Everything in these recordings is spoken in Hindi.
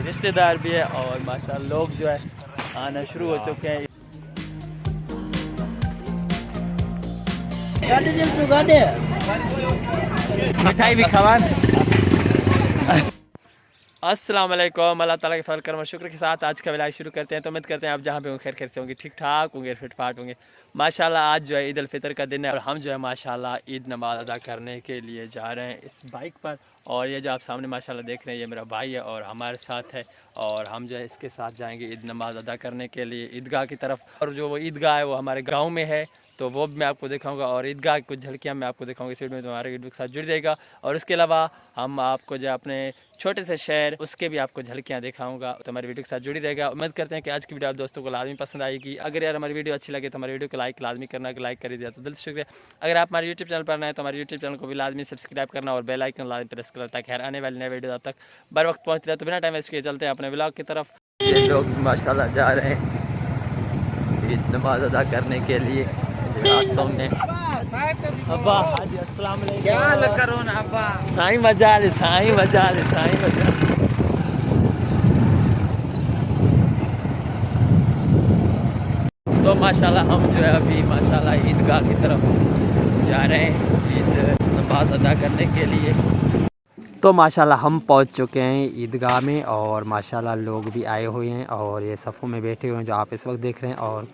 रिश्तेदार भी है और माशाल्लाह लोग जो है आना शुरू हो चुके हैं। मिठाई भी खवा। अस्सलाम वालेकुम, अल्लाह ताला के फजल करम शुक्र के साथ आज का व्लॉग शुरू करते हैं। तो उम्मीद करते हैं आप जहाँ पे होंगे खैर खैर से होंगे, ठीक ठाक होंगे, फिट फाट होंगे। माशाल्लाह आज जो है ईद उल फितर का दिन है और हम जो है माशाल्लाह ईद नमाज अदा करने के लिए जा रहे हैं इस बाइक पर। और ये जो आप सामने माशाल्लाह देख रहे हैं ये मेरा भाई है और हमारे साथ है और हम जो है इसके साथ जाएंगे ईद नमाज अदा करने के लिए ईदगाह की तरफ। और जो वो ईदगाह है वो हमारे गाँव में है, तो वो भी मैं आपको दिखाऊंगा और ईदगाह की कुछ झलकियाँ मैं आपको दिखाऊंगा इस वीडियो में, तुम्हारे वीडियो के साथ जुड़ जाएगा। और उसके अलावा हम आपको जो अपने छोटे से शहर उसके भी आपको झलकियाँ दिखाऊंगा, तो हमारी वीडियो के साथ जुड़ी रहेगा। उम्मीद करते हैं कि आज की वीडियो आप दोस्तों को लाजमी पसंद आएगी। अगर यार हमारी वीडियो अच्छी लगे तो हमारी वीडियो को लाइक लाजमी करना, लाइक कर दिया तो दिल से शुक्रिया। अगर आप हमारे यूट्यूब चैनल पर नए तो हमारे यूट्यूब चैनल को भी लाजमी सब्सक्राइब करना और बेल आइकन लाजमी प्रेस करना ताकि हर आने वाली नए वीडियो आप तक बर वक्त पहुँच रहे। तो बिना टाइम वेस्ट किए चलते हैं अपने व्लॉग की तरफ। ये लोग माशाल्लाह जा रहे हैं ईद नमाज अदा करने के लिए रास्तों में। अब्बा हाजी अस्सलाम वालेकुम। क्या हाल करो ना अब्बा? साईं मजा ले, साईं मजा ले, साईं मजा। तो माशाल्लाह हम जो है अभी माशाल्लाह ईदगाह की तरफ जा रहे हैं ईद नमाज अदा करने के लिए। तो माशाल्लाह हम पहुंच चुके हैं ईदगाह में और माशाल्लाह लोग भी आए हुए हैं और ये सफ़ों में बैठे हुए हैं जो आप इस वक्त देख रहे हैं। और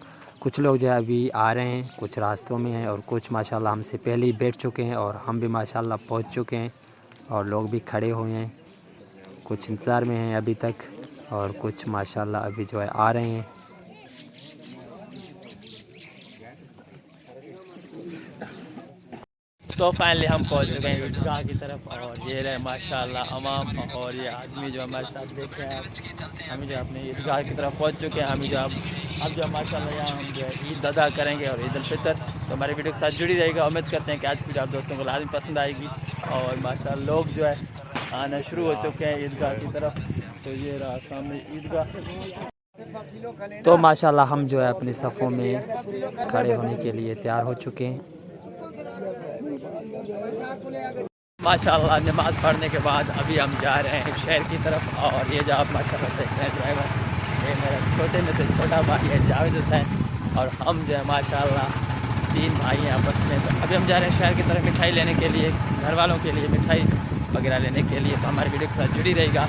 कुछ लोग जो है अभी आ रहे हैं, कुछ रास्तों में हैं और कुछ माशाल्लाह हमसे पहले ही बैठ चुके हैं और हम भी माशाल्लाह पहुंच चुके हैं। और लोग भी खड़े हुए हैं, कुछ इंतज़ार में हैं अभी तक और कुछ माशाल्लाह अभी जो है आ रहे हैं। तो फाइनली हम पहुंच चुके हैं ईदगाह की तरफ और ये रहे माशाल्लाह अवाम और ये आदमी जो हमारे साथ देख रहे हैं आप। हम जो अपने ईदगाह की तरफ पहुंच चुके हैं। हम जो अब जो माशाल्लाह यहाँ हम जो है ईद अदा करेंगे और ईद उल फितर। तो हमारे वीडियो के साथ जुड़ी रहेगा। उम्मीद करते हैं कि आज की वीडियो आप दोस्तों को लाजमी पसंद आएगी। और माशाल्लाह लोग जो है आना शुरू हो चुके हैं ईदगाह की तरफ। तो ये रहा सामने ईदगाह। तो माशाल्लाह हम जो है अपने सफ़ों में खड़े होने के लिए तैयार हो चुके हैं। माशाल्लाह नमाज़ पढ़ने के बाद अभी हम जा रहे हैं शहर की तरफ। और ये जो आप माशाल्लाह देख रहे हैं ड्राइवर, ये मेरा छोटे में से छोटा भाई है जावेद हुसैन और हम जो है माशाल्लाह 3 भाई हैं आपस में। तो अभी हम जा रहे हैं शहर की तरफ मिठाई लेने के लिए, घर वालों के लिए मिठाई वगैरह लेने के लिए। तो हमारी वीडियो के साथ जुड़ी रहेगा।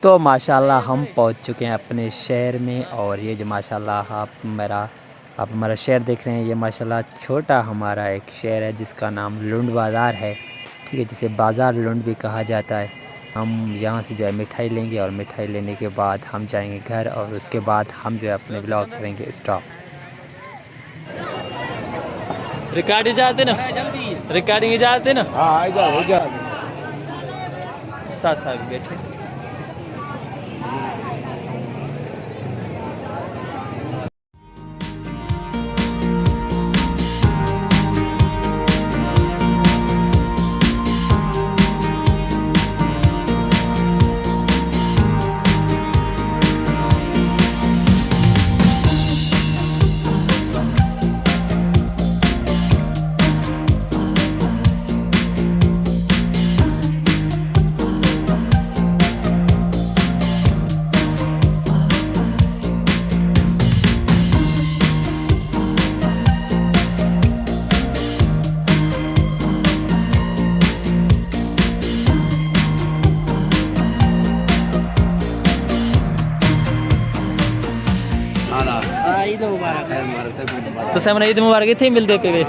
तो माशाल्लाह हम पहुंच चुके हैं अपने शहर में। और ये जो माशाल्लाह आप हमारा शहर देख रहे हैं, ये माशाल्लाह छोटा हमारा एक शहर है जिसका नाम लुंड बाज़ार है, ठीक है, जिसे बाज़ार लुंड भी कहा जाता है। हम यहाँ से जो है मिठाई लेंगे और मिठाई लेने के बाद हम जाएंगे घर और उसके बाद हम जो है अपने ब्लॉग करेंगे स्टॉप। रिकॉर्डिंग जाते ना, रिकॉर्डिंग जाते ना। हाँ उस्ताद साहब बैठे। ईद मुबारक। तो सामने ईद मुबारक थी मिलते पे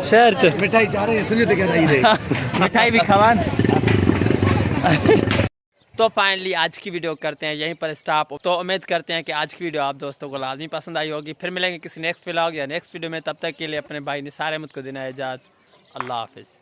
शहर च मिठाई चाह रहे हैं, सुनिए तो क्या था ईद मिठाई भी खवान। तो फाइनली आज की वीडियो करते हैं यहीं पर स्टॉप। तो उम्मीद करते हैं कि आज की वीडियो आप दोस्तों को लाजमी पसंद आई होगी। फिर मिलेंगे किसी नेक्स्ट व्लॉग या नेक्स्ट वीडियो में, तब तक के लिए अपने भाई निसार अहमद को देना इजाज़त। अल्लाह हाफिज़।